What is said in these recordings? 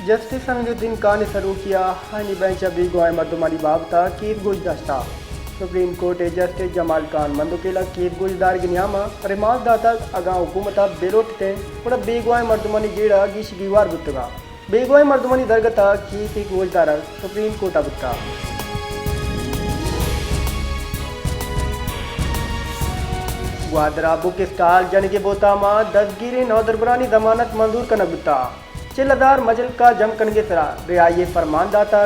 justice Aminuddin Khan ने शुरू किया हानी बेंच बेगुआए मर्दमानी बाबता केस गुजदश्ता supreme court justice Jamal Khan मंदुकेला केस गुजदार गिनियामा रिमांड दाता अगा हुकूमत बेरोटते ಕೂಡ बेगुआए मर्दमानी जेड़ा गिश गिवार बुत्तगा बेगुआए मर्दमानी दरगता केस गुजदार सुप्रीम कोर्ट बुत्ता ग्वादरा बुक स्टॉल जनगे बोतामा दसगिरी नौदरबरानी जमानत मंजूर कनक बुत्ता चिल्लदार मजल का जम कनगे सरा रियाये फरमानदाता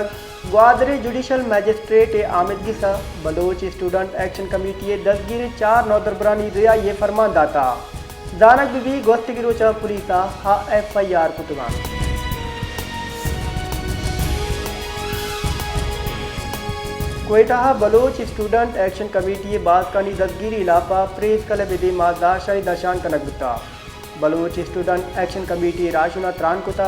ग्वादरे जुडिशल मैजिस्ट्रेट आमिदगी सा बलोच स्टूडेंट एक्शन कमेटी दसगिरी 4 नौदरबरानी रियाये फरमानदाता जानक बीबी गोस्तिगिरोचा पुलिसा हा FIR कुतुगान Quetta Baloch student action committee बासकानी दसगिरी इलाका प्रेस कलब दे माजदाशाई दशान कनक बुत्ता बलोच स्टूडेंट एक्शन कमेटी राशुना त्रान कुता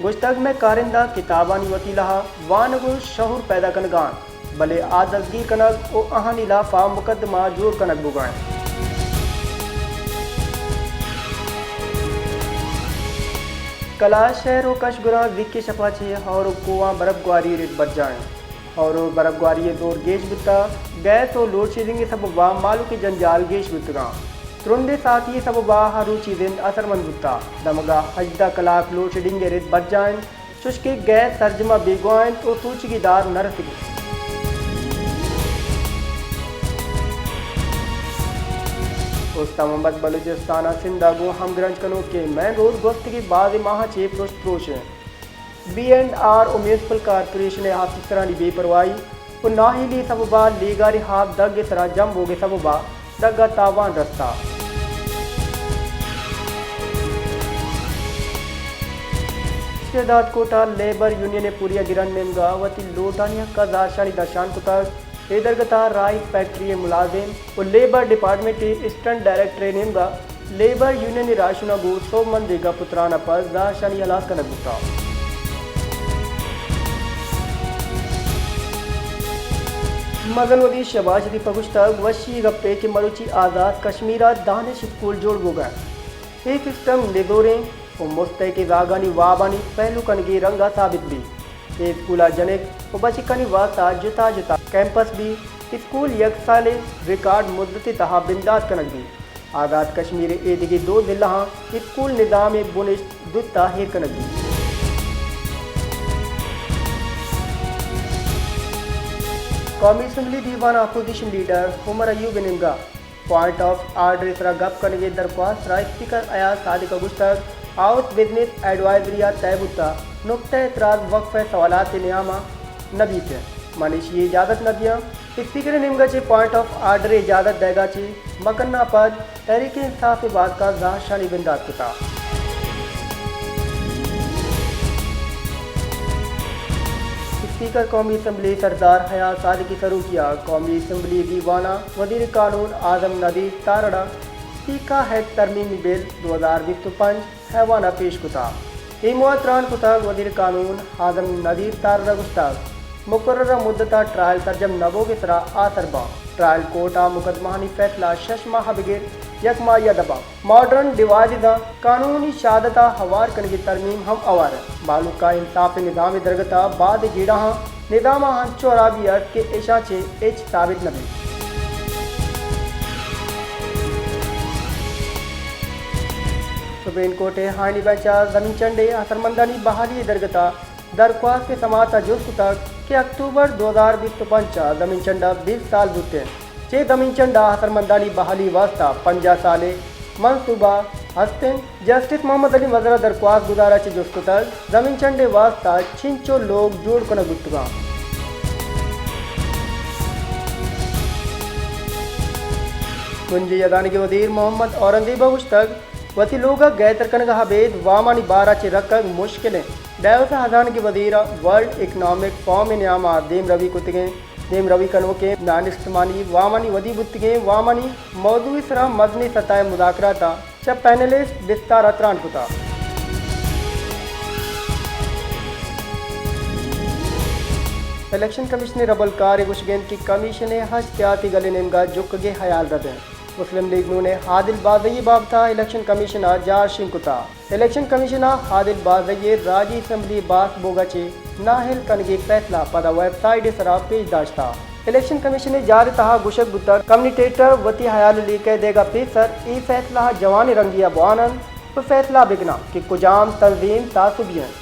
गुश्तग में कारिंदा किताबानी वतीला वानगु शहूर पैदा कनगान भले आदसगी कनक ओ अहानी लाफा मुकदमा जोड़ कनक बुगाएं कला शहरों कशगुरा विक्के शफाचे और कुआं बर्फग्वारी रेत बच जाएं और बर्फग्वारी दौर गेश बुत्ता गैस और लोड शेडिंग सब वाह मालू के जंजाल गेश बुतगा तुरंदे साथ ही सब वाह रुचि दिन असरमंद बुत्ता दमगा हजदा कलाक लोड शेडिंग रेत बच जाएं शुष्के गैस तर्जमा बेगुआएं तो सूचगीदार नरसगी मोहम्मद बलूचिस्तान सिंधागो हमगरंज कनो के मैन रोड गोस्त की बाद माह चे प्रोश B&R और म्यूनसिपल कारपोरेशन हाफिसरानी बेपरवाही और नाहिली सबबा लेगारी हाफ दग तरह जम होगे सबबा दगा तावान रस्ता शेदात कोटा लेबर यूनियन पूरिया गिरन नेमगा वती लोटानिया का दाशानी दशान कुता एदरगता राइस फैक्ट्री मुलाजिम और लेबर डिपार्टमेंट असिस्टेंट डायरेक्टर नेमगा लेबर यूनियन राशुना गो 100 मंदी का पुत्राना पर दाशानी हलास का नगुता मगनवदी शबाजदी पगुश्तक वशी गप्पे के मरुची आज़ाद कश्मीरा दानिश स्कूल जोड़ गो एक सिस्टम निदोरें और मुस्तक वागानी वाबानी पहलू कनगी रंगा साबित भी ए स्कूला जनिक और बची कनी वास्ता जुता जुता कैंपस भी स्कूल यक साले रिकॉर्ड मुद्दती तहा बिंदास कनक भी आज़ाद कश्मीर ए दिगे 2 जिला स्कूल निज़ाम बुनिश दुत्ता हेर कनक भी कौमी असम्बली दीवान अपोजिशन लीडर उमर अयूब निमगा पॉइंट ऑफ आर्डर इसरा गप करने दरख्वास्त राय स्पीकर अयाज सादिक गुश्तक आउट बिजनेस एडवाइजरिया तयबुत्ता नुक्ता एतराज़ वक्फ सवालात नियामा नबी थे मनीषी इजाज़त न दिया स्पीकर निमगा चे पॉइंट ऑफ आर्डर इजाज़त देगा चे मकन्ना पद तहरीक इंसाफ बाद का जाशानी बिंदात कुता स्पीकर कौमी असम्बली सरदार हयात सादिकी शुरू किया कौमी असम्बली दीवाना वजीर कानून आजम नदीर तारड़ा सीखा है तरमीमी बिल 2025 हैवाना पेश कुता इमुआत्रान कुता वजीर कानून आजम नदीर तारड़ा गुस्ताग मुकर्ररा मुद्दता ट्रायल तर्जम नबो के तरह आसरबा ट्रायल कोर्टा मुकदमानी फैसला शशमा हबगिर यकमा या दबा मॉडर्न डिवाइदा कानूनी शादता हवार कन की तरमीम हम अवार मालूम का इंसाफ निज़ाम दरगता बाद जीड़ा निज़ाम चौराबी अर्थ के ऐशा छे एच साबित नबी सुप्रीम कोर्ट हानी बेंचा जमीन चंडे असरमंदानी बहाली दरगता दरख्वास्त के समाता जुस्क तक के अक्टूबर 2025 जमीन चंडा 20 साल बुते चे जमीन चंडा असरमंदानी बहाली वास्ता 50 साले मनसूबा हस्ते जस्टिस मोहम्मद अली मजरा दरख्वास्त गुजारा चे जुस्क तक जमीन चंडे वास्ता छिंचो लोग जोड़ को गुत्तगा कुंजी अदानी के वजीर मोहम्मद औरंगजेब गुश्तक वती लोग गैतर कनगा हबेद वामानी बारा चे रखक मुश्किलें दैवता हजान के वजीर वर्ल्ड इकनॉमिक फॉर्म नियामा देम रवि कुतगे देम रवि कनो के नान इस्तेमाली वामानी वदी बुतगे वामानी मौजूद सरा मदनी सतह मुजाकरा था जब पैनलिस्ट विस्तार अतरान कुता इलेक्शन कमिश्नर रबल कार गुशगेंद की कमीशन हज त्याती गले नेमगा जुक गे हयाल रदें मुस्लिम लीग ने हादिल बाज़ई बाबता इलेक्शन कमिश्नर जार शिंकुता इलेक्शन कमिश्नर हादिल बाज़ई राजी असम्बली बास बोगचे नाहिल कनगे फैसला पदा वेबसाइट सरा पेश दाश्ता इलेक्शन कमीशन जार तहा गुशक गुतर कम्युनिटेटर वती हयाल ली कह देगा पेसर ई फैसला जवान रंगिया बुआनन फैसला बिगना कि कुजाम तंजीम तासुबियन